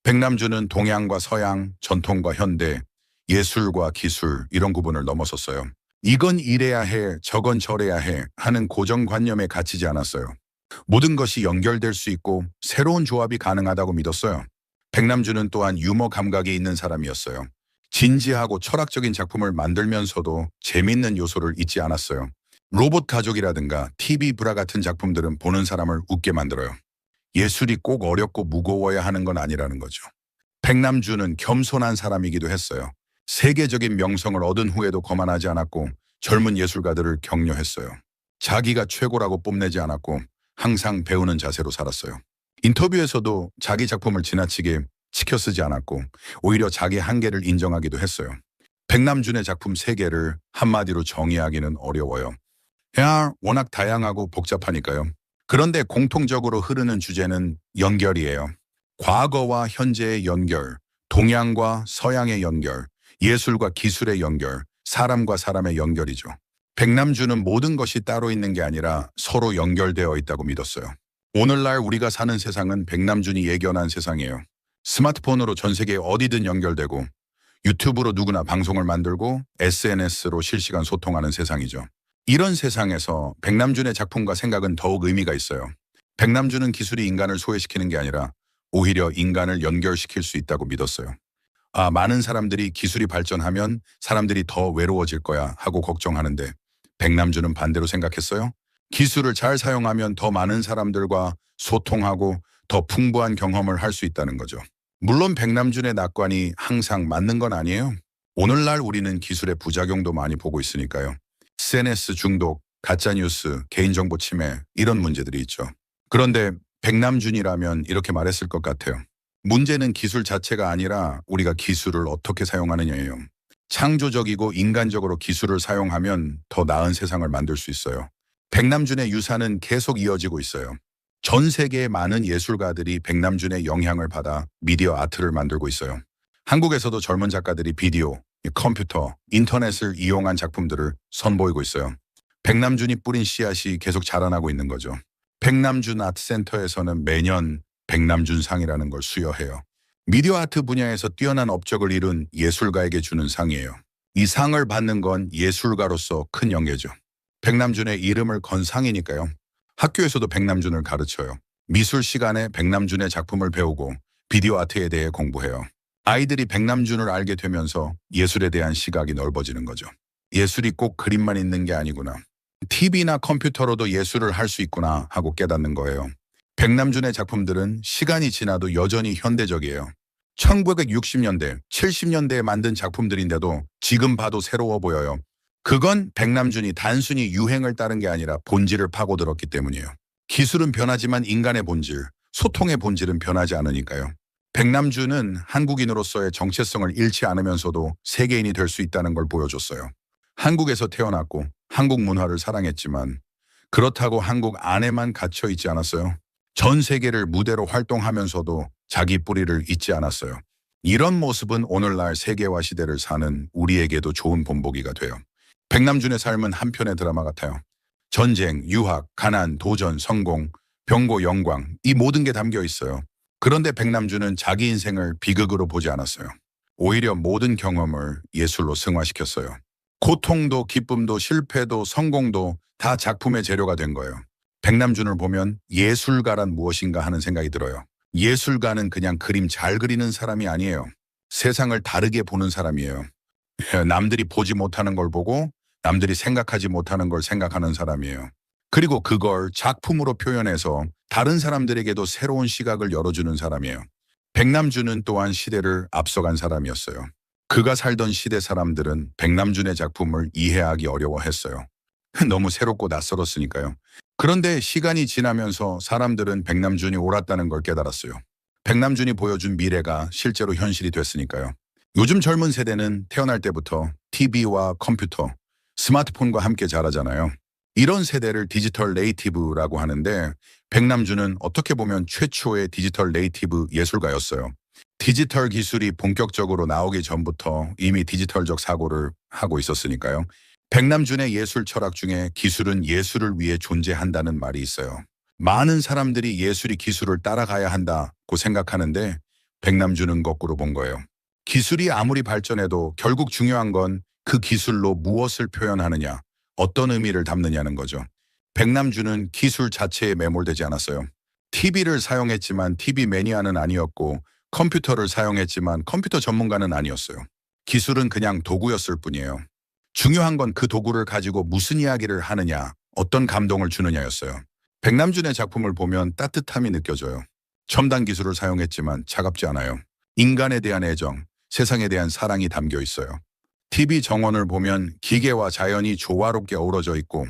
백남준은 동양과 서양, 전통과 현대, 예술과 기술 이런 구분을 넘어섰어요. 이건 이래야 해, 저건 저래야 해 하는 고정관념에 갇히지 않았어요. 모든 것이 연결될 수 있고 새로운 조합이 가능하다고 믿었어요. 백남준은 또한 유머 감각이 있는 사람이었어요. 진지하고 철학적인 작품을 만들면서도 재밌는 요소를 잊지 않았어요. 로봇 가족이라든가 TV 브라 같은 작품들은 보는 사람을 웃게 만들어요. 예술이 꼭 어렵고 무거워야 하는 건 아니라는 거죠. 백남준은 겸손한 사람이기도 했어요. 세계적인 명성을 얻은 후에도 거만하지 않았고 젊은 예술가들을 격려했어요. 자기가 최고라고 뽐내지 않았고 항상 배우는 자세로 살았어요. 인터뷰에서도 자기 작품을 지나치게 치켜 쓰지 않았고 오히려 자기 한계를 인정하기도 했어요. 백남준의 작품 세계를 한마디로 정의하기는 어려워요. 워낙 다양하고 복잡하니까요. 그런데 공통적으로 흐르는 주제는 연결이에요. 과거와 현재의 연결, 동양과 서양의 연결, 예술과 기술의 연결, 사람과 사람의 연결이죠. 백남주는 모든 것이 따로 있는 게 아니라 서로 연결되어 있다고 믿었어요. 오늘날 우리가 사는 세상은 백남준이 예견한 세상이에요. 스마트폰으로 전 세계 어디든 연결되고 유튜브로 누구나 방송을 만들고 SNS로 실시간 소통하는 세상이죠. 이런 세상에서 백남준의 작품과 생각은 더욱 의미가 있어요. 백남준은 기술이 인간을 소외시키는 게 아니라 오히려 인간을 연결시킬 수 있다고 믿었어요. 많은 사람들이 기술이 발전하면 사람들이 더 외로워질 거야 하고 걱정하는데 백남준은 반대로 생각했어요. 기술을 잘 사용하면 더 많은 사람들과 소통하고 더 풍부한 경험을 할 수 있다는 거죠. 물론 백남준의 낙관이 항상 맞는 건 아니에요. 오늘날 우리는 기술의 부작용도 많이 보고 있으니까요. SNS 중독, 가짜뉴스, 개인정보 침해 이런 문제들이 있죠. 그런데 백남준이라면 이렇게 말했을 것 같아요. 문제는 기술 자체가 아니라 우리가 기술을 어떻게 사용하느냐예요. 창조적이고 인간적으로 기술을 사용하면 더 나은 세상을 만들 수 있어요. 백남준의 유산은 계속 이어지고 있어요. 전 세계의 많은 예술가들이 백남준의 영향을 받아 미디어 아트를 만들고 있어요. 한국에서도 젊은 작가들이 비디오, 컴퓨터, 인터넷을 이용한 작품들을 선보이고 있어요. 백남준이 뿌린 씨앗이 계속 자라나고 있는 거죠. 백남준 아트센터에서는 매년 백남준상이라는 걸 수여해요. 미디어 아트 분야에서 뛰어난 업적을 이룬 예술가에게 주는 상이에요. 이 상을 받는 건 예술가로서 큰 영예죠. 백남준의 이름을 건 상이니까요. 학교에서도 백남준을 가르쳐요. 미술 시간에 백남준의 작품을 배우고 비디오 아트에 대해 공부해요. 아이들이 백남준을 알게 되면서 예술에 대한 시각이 넓어지는 거죠. 예술이 꼭 그림만 있는 게 아니구나. TV나 컴퓨터로도 예술을 할 수 있구나 하고 깨닫는 거예요. 백남준의 작품들은 시간이 지나도 여전히 현대적이에요. 1960년대, 70년대에 만든 작품들인데도 지금 봐도 새로워 보여요. 그건 백남준이 단순히 유행을 따른 게 아니라 본질을 파고들었기 때문이에요. 기술은 변하지만 인간의 본질, 소통의 본질은 변하지 않으니까요. 백남준은 한국인으로서의 정체성을 잃지 않으면서도 세계인이 될 수 있다는 걸 보여줬어요. 한국에서 태어났고 한국 문화를 사랑했지만 그렇다고 한국 안에만 갇혀 있지 않았어요. 전 세계를 무대로 활동하면서도 자기 뿌리를 잊지 않았어요. 이런 모습은 오늘날 세계화 시대를 사는 우리에게도 좋은 본보기가 돼요. 백남준의 삶은 한 편의 드라마 같아요. 전쟁, 유학, 가난, 도전, 성공, 병고, 영광 이 모든 게 담겨 있어요. 그런데 백남준은 자기 인생을 비극으로 보지 않았어요. 오히려 모든 경험을 예술로 승화시켰어요. 고통도 기쁨도 실패도 성공도 다 작품의 재료가 된 거예요. 백남준을 보면 예술가란 무엇인가 하는 생각이 들어요. 예술가는 그냥 그림 잘 그리는 사람이 아니에요. 세상을 다르게 보는 사람이에요. 남들이 보지 못하는 걸 보고 남들이 생각하지 못하는 걸 생각하는 사람이에요. 그리고 그걸 작품으로 표현해서 다른 사람들에게도 새로운 시각을 열어주는 사람이에요. 백남준은 또한 시대를 앞서간 사람이었어요. 그가 살던 시대 사람들은 백남준의 작품을 이해하기 어려워했어요. 너무 새롭고 낯설었으니까요. 그런데 시간이 지나면서 사람들은 백남준이 옳았다는 걸 깨달았어요. 백남준이 보여준 미래가 실제로 현실이 됐으니까요. 요즘 젊은 세대는 태어날 때부터 TV와 컴퓨터, 스마트폰과 함께 자라잖아요. 이런 세대를 디지털 네이티브라고 하는데 백남준은 어떻게 보면 최초의 디지털 네이티브 예술가였어요. 디지털 기술이 본격적으로 나오기 전부터 이미 디지털적 사고를 하고 있었으니까요. 백남준의 예술 철학 중에 기술은 예술을 위해 존재한다는 말이 있어요. 많은 사람들이 예술이 기술을 따라가야 한다고 생각하는데 백남준은 거꾸로 본 거예요. 기술이 아무리 발전해도 결국 중요한 건 그 기술로 무엇을 표현하느냐, 어떤 의미를 담느냐는 거죠. 백남준은 기술 자체에 매몰되지 않았어요. TV를 사용했지만 TV 매니아는 아니었고 컴퓨터를 사용했지만 컴퓨터 전문가는 아니었어요. 기술은 그냥 도구였을 뿐이에요. 중요한 건 그 도구를 가지고 무슨 이야기를 하느냐, 어떤 감동을 주느냐였어요. 백남준의 작품을 보면 따뜻함이 느껴져요. 첨단 기술을 사용했지만 차갑지 않아요. 인간에 대한 애정, 세상에 대한 사랑이 담겨 있어요. TV 정원을 보면 기계와 자연이 조화롭게 어우러져 있고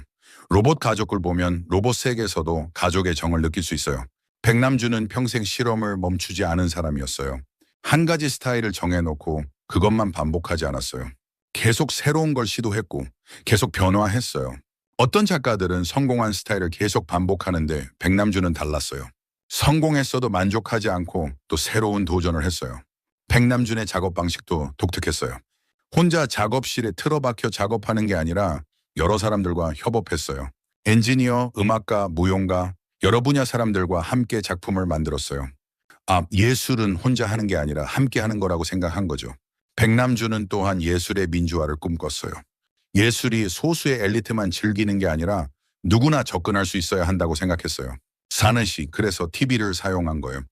로봇 가족을 보면 로봇 세계에서도 가족의 정을 느낄 수 있어요. 백남준은 평생 실험을 멈추지 않은 사람이었어요. 한 가지 스타일을 정해놓고 그것만 반복하지 않았어요. 계속 새로운 걸 시도했고 계속 변화했어요. 어떤 작가들은 성공한 스타일을 계속 반복하는데 백남준은 달랐어요. 성공했어도 만족하지 않고 또 새로운 도전을 했어요. 백남준의 작업 방식도 독특했어요. 혼자 작업실에 틀어박혀 작업하는 게 아니라 여러 사람들과 협업했어요. 엔지니어, 음악가, 무용가, 여러 분야 사람들과 함께 작품을 만들었어요. 예술은 혼자 하는 게 아니라 함께 하는 거라고 생각한 거죠. 백남준은 또한 예술의 민주화를 꿈꿨어요. 예술이 소수의 엘리트만 즐기는 게 아니라 누구나 접근할 수 있어야 한다고 생각했어요. 사는시, 그래서 TV를 사용한 거예요.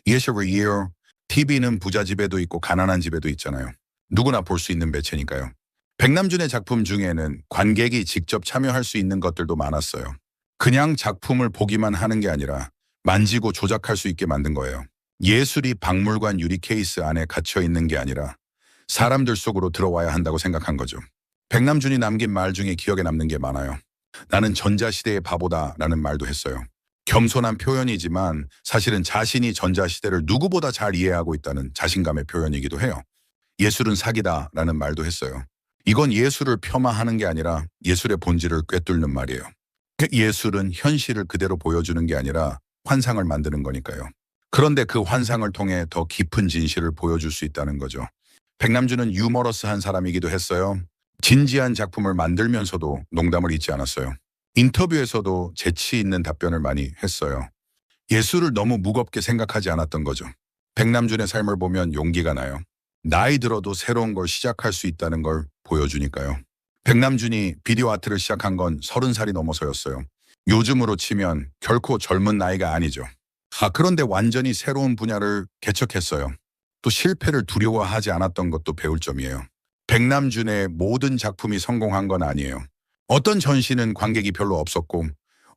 예술의 이어 TV는 부자 집에도 있고 가난한 집에도 있잖아요. 누구나 볼 수 있는 매체니까요. 백남준의 작품 중에는 관객이 직접 참여할 수 있는 것들도 많았어요. 그냥 작품을 보기만 하는 게 아니라 만지고 조작할 수 있게 만든 거예요. 예술이 박물관 유리 케이스 안에 갇혀 있는 게 아니라 사람들 속으로 들어와야 한다고 생각한 거죠. 백남준이 남긴 말 중에 기억에 남는 게 많아요. 나는 전자시대의 바보다라는 말도 했어요. 겸손한 표현이지만 사실은 자신이 전자시대를 누구보다 잘 이해하고 있다는 자신감의 표현이기도 해요. 예술은 사기다라는 말도 했어요. 이건 예술을 폄하하는 게 아니라 예술의 본질을 꿰뚫는 말이에요. 예술은 현실을 그대로 보여주는 게 아니라 환상을 만드는 거니까요. 그런데 그 환상을 통해 더 깊은 진실을 보여줄 수 있다는 거죠. 백남준은 유머러스한 사람이기도 했어요. 진지한 작품을 만들면서도 농담을 잊지 않았어요. 인터뷰에서도 재치 있는 답변을 많이 했어요. 예술을 너무 무겁게 생각하지 않았던 거죠. 백남준의 삶을 보면 용기가 나요. 나이 들어도 새로운 걸 시작할 수 있다는 걸 보여주니까요. 백남준이 비디오 아트를 시작한 건 30살이 넘어서였어요. 요즘으로 치면 결코 젊은 나이가 아니죠. 그런데 완전히 새로운 분야를 개척했어요. 또 실패를 두려워하지 않았던 것도 배울 점이에요. 백남준의 모든 작품이 성공한 건 아니에요. 어떤 전시는 관객이 별로 없었고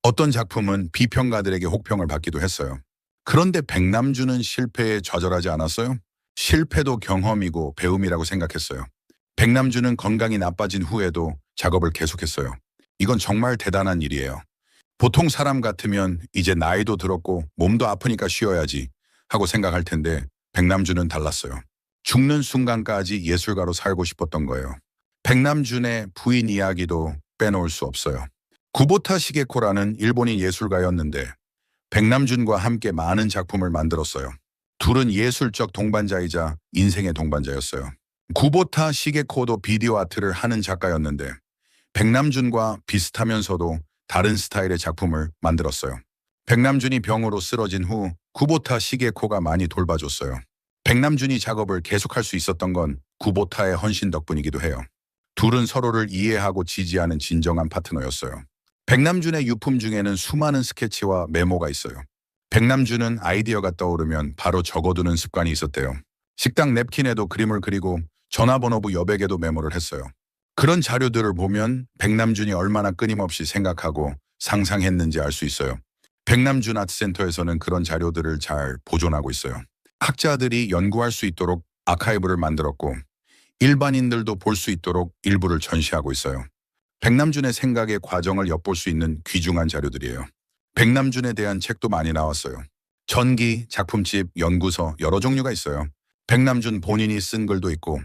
어떤 작품은 비평가들에게 혹평을 받기도 했어요. 그런데 백남준은 실패에 좌절하지 않았어요. 실패도 경험이고 배움이라고 생각했어요. 백남준은 건강이 나빠진 후에도 작업을 계속했어요. 이건 정말 대단한 일이에요. 보통 사람 같으면 이제 나이도 들었고 몸도 아프니까 쉬어야지 하고 생각할 텐데 백남준은 달랐어요. 죽는 순간까지 예술가로 살고 싶었던 거예요. 백남준의 부인 이야기도 빼놓을 수 없어요. 구보타 시게코라는 일본인 예술가였는데 백남준과 함께 많은 작품을 만들었어요. 둘은 예술적 동반자이자 인생의 동반자였어요. 구보타 시게코도 비디오 아트를 하는 작가였는데 백남준과 비슷하면서도 다른 스타일의 작품을 만들었어요. 백남준이 병으로 쓰러진 후 구보타 시게코가 많이 돌봐줬어요. 백남준이 작업을 계속할 수 있었던 건 구보타의 헌신 덕분이기도 해요. 둘은 서로를 이해하고 지지하는 진정한 파트너였어요. 백남준의 유품 중에는 수많은 스케치와 메모가 있어요. 백남준은 아이디어가 떠오르면 바로 적어두는 습관이 있었대요. 식당 냅킨에도 그림을 그리고 전화번호부 여백에도 메모를 했어요. 그런 자료들을 보면 백남준이 얼마나 끊임없이 생각하고 상상했는지 알 수 있어요. 백남준 아트센터에서는 그런 자료들을 잘 보존하고 있어요. 학자들이 연구할 수 있도록 아카이브를 만들었고 일반인들도 볼 수 있도록 일부를 전시하고 있어요. 백남준의 생각의 과정을 엿볼 수 있는 귀중한 자료들이에요. 백남준에 대한 책도 많이 나왔어요. 전기, 작품집, 연구서 여러 종류가 있어요. 백남준 본인이 쓴 글도 있고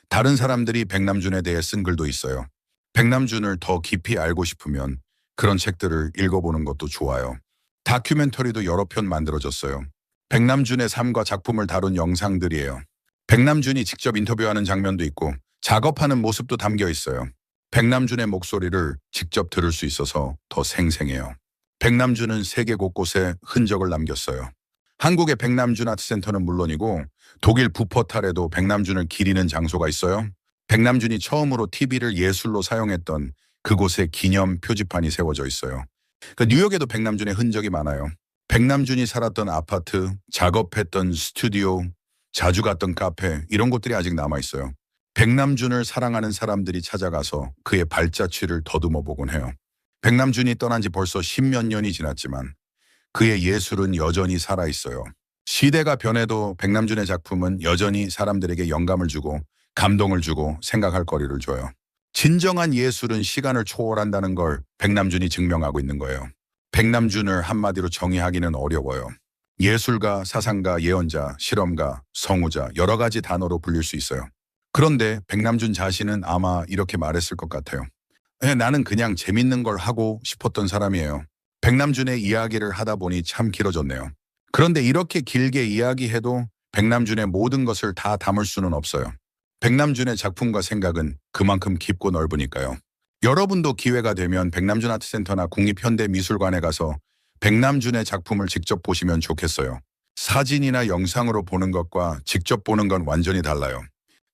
다른 사람들이 백남준에 대해 쓴 글도 있어요. 백남준을 더 깊이 알고 싶으면 그런 책들을 읽어보는 것도 좋아요. 다큐멘터리도 여러 편 만들어졌어요. 백남준의 삶과 작품을 다룬 영상들이에요. 백남준이 직접 인터뷰하는 장면도 있고 작업하는 모습도 담겨 있어요. 백남준의 목소리를 직접 들을 수 있어서 더 생생해요. 백남준은 세계 곳곳에 흔적을 남겼어요. 한국의 백남준 아트센터는 물론이고 독일 부퍼탈에도 백남준을 기리는 장소가 있어요. 백남준이 처음으로 TV를 예술로 사용했던 그곳에 기념 표지판이 세워져 있어요. 뉴욕에도 백남준의 흔적이 많아요. 백남준이 살았던 아파트, 작업했던 스튜디오, 자주 갔던 카페 이런 곳들이 아직 남아있어요. 백남준을 사랑하는 사람들이 찾아가서 그의 발자취를 더듬어 보곤 해요. 백남준이 떠난 지 벌써 10몇 년이 지났지만 그의 예술은 여전히 살아있어요. 시대가 변해도 백남준의 작품은 여전히 사람들에게 영감을 주고 감동을 주고 생각할 거리를 줘요. 진정한 예술은 시간을 초월한다는 걸 백남준이 증명하고 있는 거예요. 백남준을 한마디로 정의하기는 어려워요. 예술가, 사상가, 예언자, 실험가, 성우자 여러 가지 단어로 불릴 수 있어요. 그런데 백남준 자신은 아마 이렇게 말했을 것 같아요. 나는 그냥 재밌는 걸 하고 싶었던 사람이에요. 백남준의 이야기를 하다 보니 참 길어졌네요. 그런데 이렇게 길게 이야기해도 백남준의 모든 것을 다 담을 수는 없어요. 백남준의 작품과 생각은 그만큼 깊고 넓으니까요. 여러분도 기회가 되면 백남준 아트센터나 국립현대미술관에 가서 백남준의 작품을 직접 보시면 좋겠어요. 사진이나 영상으로 보는 것과 직접 보는 건 완전히 달라요.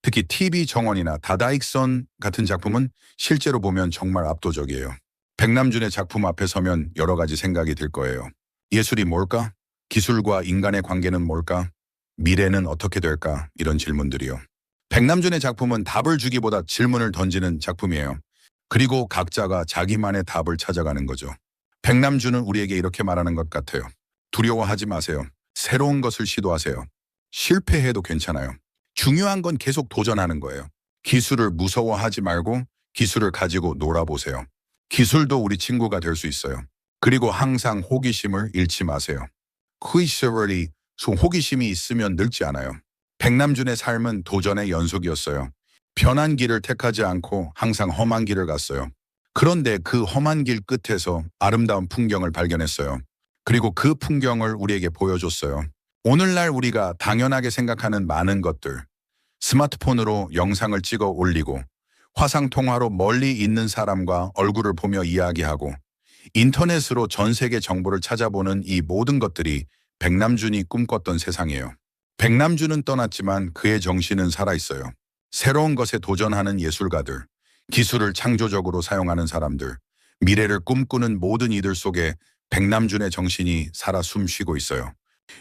특히 TV 정원이나 다다익선 같은 작품은 실제로 보면 정말 압도적이에요. 백남준의 작품 앞에 서면 여러 가지 생각이 들 거예요. 예술이 뭘까? 기술과 인간의 관계는 뭘까? 미래는 어떻게 될까? 이런 질문들이요. 백남준의 작품은 답을 주기보다 질문을 던지는 작품이에요. 그리고 각자가 자기만의 답을 찾아가는 거죠. 백남준은 우리에게 이렇게 말하는 것 같아요. 두려워하지 마세요. 새로운 것을 시도하세요. 실패해도 괜찮아요. 중요한 건 계속 도전하는 거예요. 기술을 무서워하지 말고 기술을 가지고 놀아보세요. 기술도 우리 친구가 될 수 있어요. 그리고 항상 호기심을 잃지 마세요. 호기심이 있으면 늙지 않아요. 백남준의 삶은 도전의 연속이었어요. 편한 길을 택하지 않고 항상 험한 길을 갔어요. 그런데 그 험한 길 끝에서 아름다운 풍경을 발견했어요. 그리고 그 풍경을 우리에게 보여줬어요. 오늘날 우리가 당연하게 생각하는 많은 것들, 스마트폰으로 영상을 찍어 올리고 화상통화로 멀리 있는 사람과 얼굴을 보며 이야기하고 인터넷으로 전 세계 정보를 찾아보는 이 모든 것들이 백남준이 꿈꿨던 세상이에요. 백남준은 떠났지만 그의 정신은 살아있어요. 새로운 것에 도전하는 예술가들, 기술을 창조적으로 사용하는 사람들, 미래를 꿈꾸는 모든 이들 속에 백남준의 정신이 살아 숨쉬고 있어요.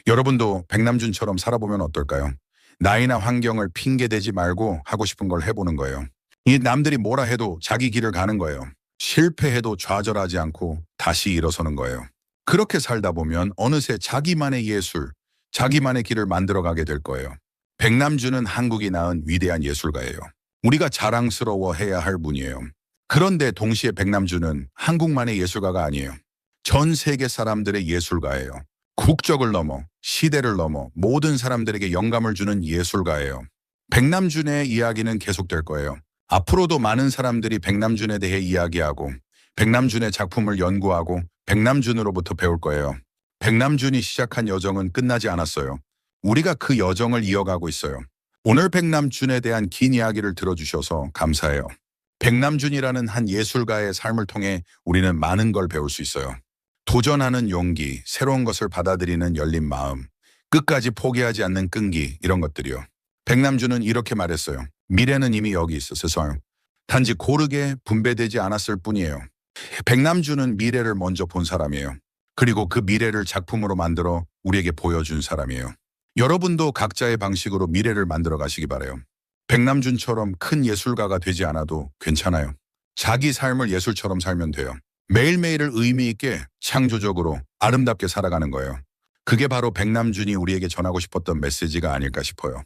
여러분도 백남준처럼 살아보면 어떨까요? 나이나 환경을 핑계대지 말고 하고 싶은 걸 해보는 거예요. 이 남들이 뭐라 해도 자기 길을 가는 거예요. 실패해도 좌절하지 않고 다시 일어서는 거예요. 그렇게 살다 보면 어느새 자기만의 예술, 자기만의 길을 만들어가게 될 거예요. 백남준은 한국이 낳은 위대한 예술가예요. 우리가 자랑스러워해야 할 분이에요. 그런데 동시에 백남준은 한국만의 예술가가 아니에요. 전 세계 사람들의 예술가예요. 국적을 넘어, 시대를 넘어 모든 사람들에게 영감을 주는 예술가예요. 백남준의 이야기는 계속될 거예요. 앞으로도 많은 사람들이 백남준에 대해 이야기하고 백남준의 작품을 연구하고 백남준으로부터 배울 거예요. 백남준이 시작한 여정은 끝나지 않았어요. 우리가 그 여정을 이어가고 있어요. 오늘 백남준에 대한 긴 이야기를 들어주셔서 감사해요. 백남준이라는 한 예술가의 삶을 통해 우리는 많은 걸 배울 수 있어요. 도전하는 용기, 새로운 것을 받아들이는 열린 마음, 끝까지 포기하지 않는 끈기, 이런 것들이요. 백남준은 이렇게 말했어요. 미래는 이미 여기 있었어요. 단지 고르게 분배되지 않았을 뿐이에요. 백남준은 미래를 먼저 본 사람이에요. 그리고 그 미래를 작품으로 만들어 우리에게 보여준 사람이에요. 여러분도 각자의 방식으로 미래를 만들어 가시기 바라요. 백남준처럼 큰 예술가가 되지 않아도 괜찮아요. 자기 삶을 예술처럼 살면 돼요. 매일매일을 의미 있게 창조적으로 아름답게 살아가는 거예요. 그게 바로 백남준이 우리에게 전하고 싶었던 메시지가 아닐까 싶어요.